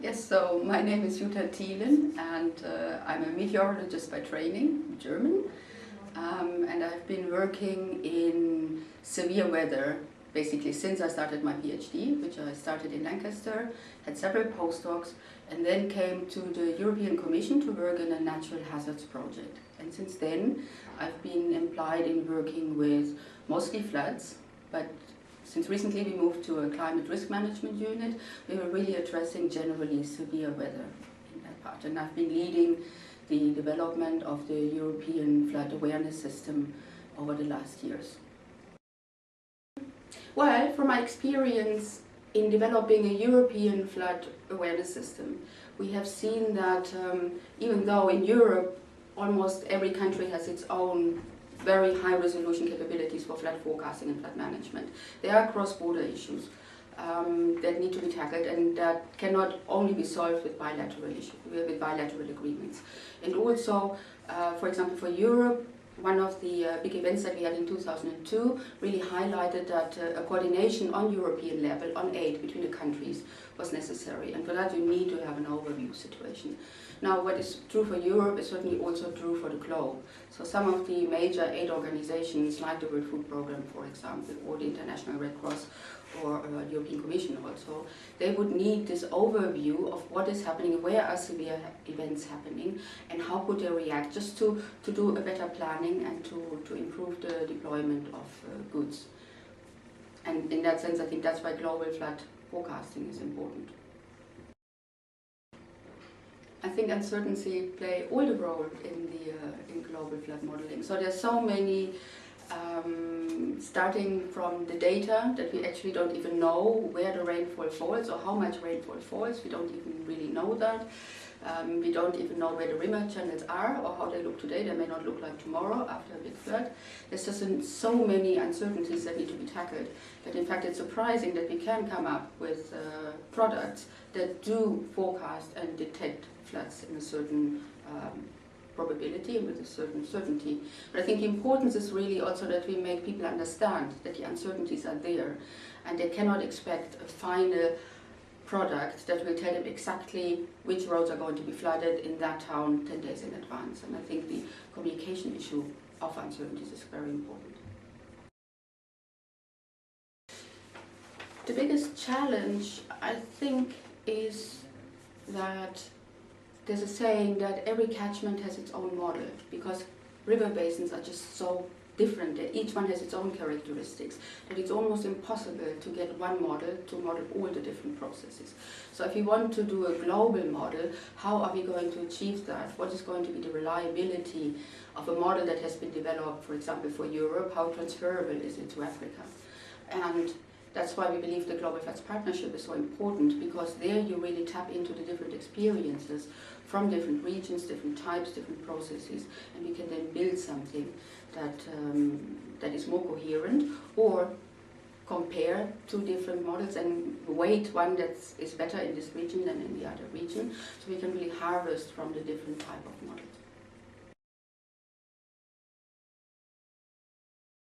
Yes, so my name is Jutta Thielen and I'm a meteorologist by training, German, and I've been working in severe weather basically since I started my PhD, which I started in Lancaster, had several postdocs, and then came to the European Commission to work in a natural hazards project. And since then I've been employed in working with mostly floods, but since recently we moved to a climate risk management unit, we were really addressing generally severe weather in that part. And I've been leading the development of the European flood awareness system over the last years. Well, from my experience in developing a European flood awareness system, we have seen that even though in Europe almost every country has its own very high resolution capabilities for flood forecasting and flood management, there are cross-border issues that need to be tackled and that cannot only be solved with bilateral agreements. And also, for example, for Europe, one of the big events that we had in 2002 really highlighted that a coordination on European level on aid between the countries was necessary, and for that you need to have an overview situation. Now, what is true for Europe is certainly also true for the globe. So some of the major aid organizations like the World Food Programme, for example, or the International Red Cross or European Commission also, they would need this overview of what is happening, where are severe events happening, and how could they react, just to do a better planning and to improve the deployment of goods. And in that sense, I think that's why global flood forecasting is important. I think uncertainty play all the role in global flood modeling. So there's so many, starting from the data that we actually don't even know where the rainfall falls or how much rainfall falls. We don't even really know that. We don't even know where the river channels are or how they look today. They may not look like tomorrow after a big flood. There's just so many uncertainties that need to be tackled. But in fact, it's surprising that we can come up with products that do forecast and detect floods in a certain probability and with a certain certainty. But I think the importance is really also that we make people understand that the uncertainties are there and they cannot expect a final product that will tell them exactly which roads are going to be flooded in that town 10 days in advance. And I think the communication issue of uncertainties is very important. The biggest challenge, I think, is that there's a saying that every catchment has its own model, because river basins are just so different, that each one has its own characteristics, that it's almost impossible to get one model to model all the different processes. So if we want to do a global model, how are we going to achieve that? What is going to be the reliability of a model that has been developed, for example, for Europe? How transferable is it to Africa? And that's why we believe the Global Floods Partnership is so important, because there you really tap into the different experiences from different regions, different types, different processes, and we can then build something that is more coherent, or compare two different models and weight one that is better in this region than in the other region, so we can really harvest from the different type of models.